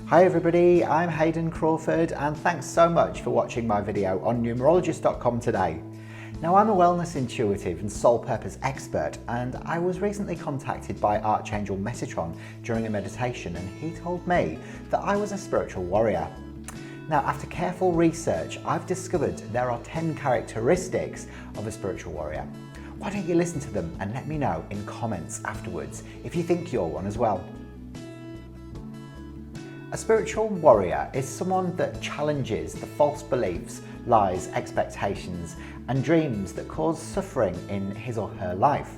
Hi everybody, I'm Hayden Crawford and thanks so much for watching my video on Numerologist.com today. Now I'm a wellness intuitive and soul purpose expert, and I was recently contacted by Archangel Metatron during a meditation, and he told me that I was a spiritual warrior. Now, after careful research, I've discovered there are 10 characteristics of a spiritual warrior. Why don't you listen to them and let me know in comments afterwards if you think you're one as well. A spiritual warrior is someone that challenges the false beliefs, lies, expectations, and dreams that cause suffering in his or her life.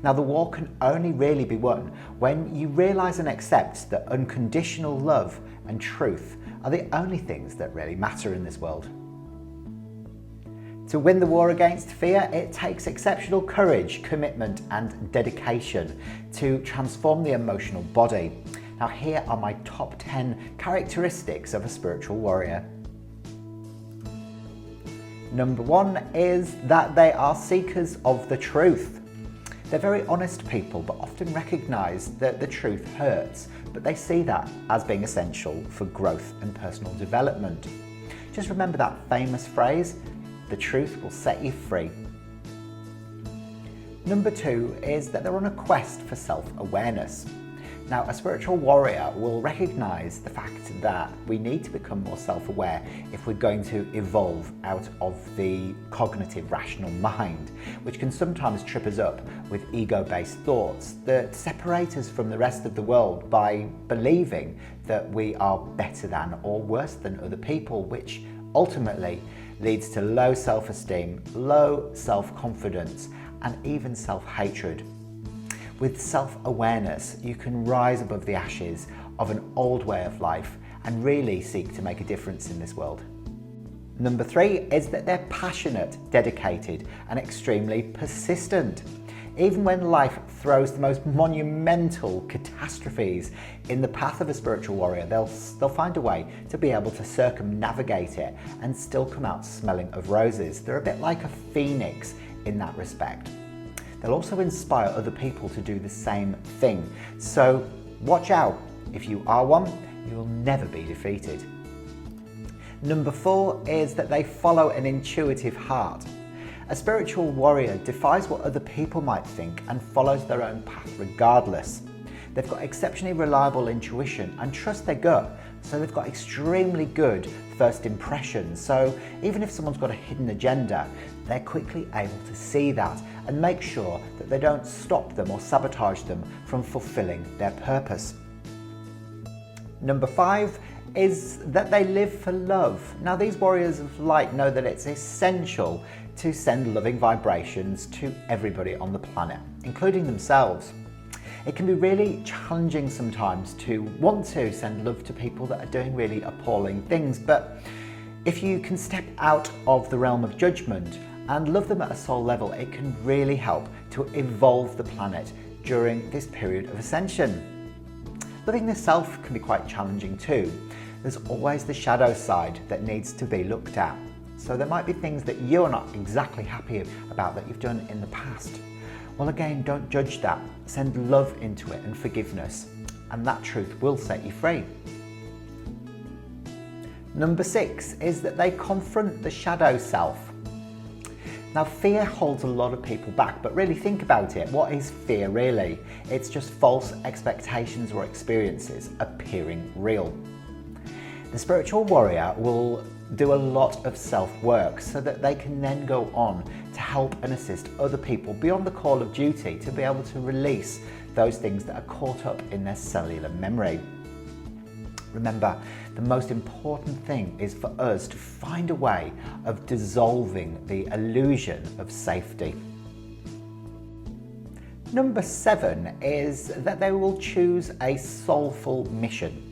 Now, the war can only really be won when you realise and accept that unconditional love and truth are the only things that really matter in this world. To win the war against fear, it takes exceptional courage, commitment, and dedication to transform the emotional body. Now, here are my top 10 characteristics of a spiritual warrior. Number 1 is that they are seekers of the truth. They're very honest people, but often recognise that the truth hurts, but they see that as being essential for growth and personal development. Just remember that famous phrase, the truth will set you free. Number 2 is that they're on a quest for self-awareness. Now, a spiritual warrior will recognise the fact that we need to become more self-aware if we're going to evolve out of the cognitive rational mind, which can sometimes trip us up with ego-based thoughts that separate us from the rest of the world by believing that we are better than or worse than other people, which ultimately leads to low self-esteem, low self-confidence, and even self-hatred. With self-awareness, you can rise above the ashes of an old way of life and really seek to make a difference in this world. Number 3 is that they're passionate, dedicated, and extremely persistent. Even when life throws the most monumental catastrophes in the path of a spiritual warrior, they'll find a way to be able to circumnavigate it and still come out smelling of roses. They're a bit like a phoenix in that respect. They'll also inspire other people to do the same thing. So watch out. If you are one, you will never be defeated. Number 4 is that they follow an intuitive heart. A spiritual warrior defies what other people might think and follows their own path regardless. They've got exceptionally reliable intuition and trust their gut, so they've got extremely good first impressions. So even if someone's got a hidden agenda, they're quickly able to see that and make sure that they don't stop them or sabotage them from fulfilling their purpose. Number 5 is that they live for love. Now, these warriors of light know that it's essential to send loving vibrations to everybody on the planet, including themselves. It can be really challenging sometimes to want to send love to people that are doing really appalling things, but if you can step out of the realm of judgment and love them at a soul level, it can really help to evolve the planet during this period of ascension. Loving the self can be quite challenging too. There's always the shadow side that needs to be looked at. So there might be things that you're not exactly happy about that you've done in the past. Well, again, don't judge that. Send love into it and forgiveness, and that truth will set you free. Number 6 is that they confront the shadow-self. Now, fear holds a lot of people back, but really think about it. What is fear really? It's just false expectations or experiences appearing real. The spiritual warrior will do a lot of self-work so that they can then go on to help and assist other people beyond the call of duty to be able to release those things that are caught up in their cellular memory. Remember, the most important thing is for us to find a way of dissolving the illusion of safety. Number 7 is that they will choose a soulful mission.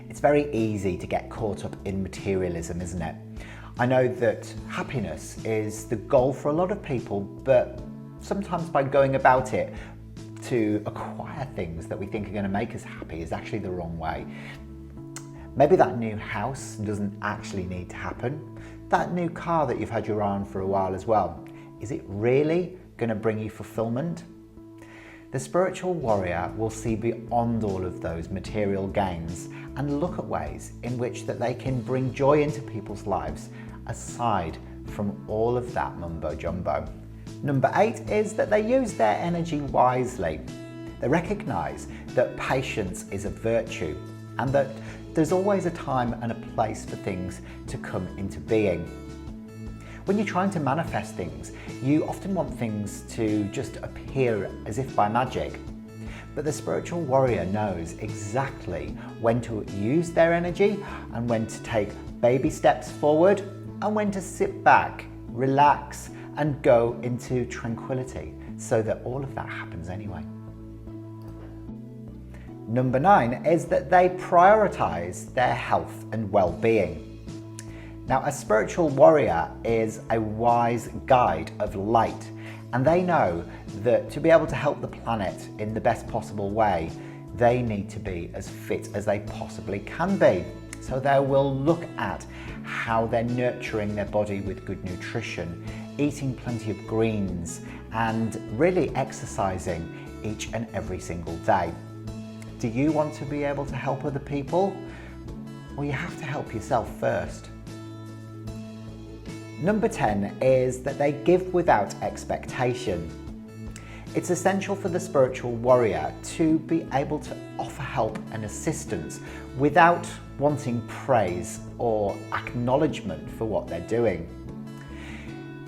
It's very easy to get caught up in materialism, isn't it? I know that happiness is the goal for a lot of people, but sometimes by going about it to acquire things that we think are going to make us happy is actually the wrong way. Maybe that new house doesn't actually need to happen. That new car that you've had your eye on for a while as well, is it really going to bring you fulfillment? The spiritual warrior will see beyond all of those material gains and look at ways in which that they can bring joy into people's lives aside from all of that mumbo jumbo. Number 8 is that they use their energy wisely. They recognize that patience is a virtue and that there's always a time and a place for things to come into being. When you're trying to manifest things, you often want things to just appear as if by magic. But the spiritual warrior knows exactly when to use their energy and when to take baby steps forward and when to sit back, relax, and go into tranquility so that all of that happens anyway. Number 9 is that they prioritize their health and well-being. Now, a spiritual warrior is a wise guide of light, and they know that to be able to help the planet in the best possible way, they need to be as fit as they possibly can be. So they will look at how they're nurturing their body with good nutrition, eating plenty of greens, and really exercising each and every single day. Do you want to be able to help other people? Well, you have to help yourself first. Number 10 is that they give without expectation. It's essential for the spiritual warrior to be able to offer help and assistance without wanting praise or acknowledgement for what they're doing.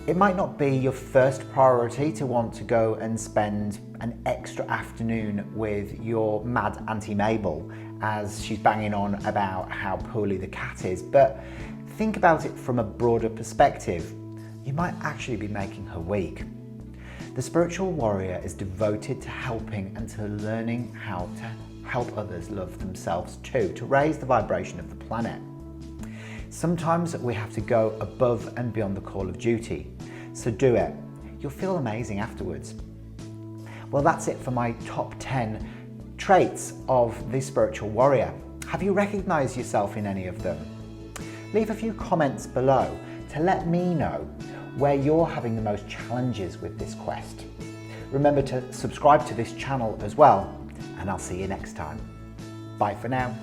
It might not be your first priority to want to go and spend an extra afternoon with your mad Auntie Mabel as she's banging on about how poorly the cat is, but think about it from a broader perspective. You might actually be making her week. The spiritual warrior is devoted to helping and to learning how to help others love themselves too, to raise the vibration of the planet. Sometimes we have to go above and beyond the call of duty, so do it. You'll feel amazing afterwards. Well, that's it for my top 10 traits of the spiritual warrior. Have you recognized yourself in any of them? Leave a few comments below to let me know where you're having the most challenges with this quest. Remember to subscribe to this channel as well, and I'll see you next time. Bye for now.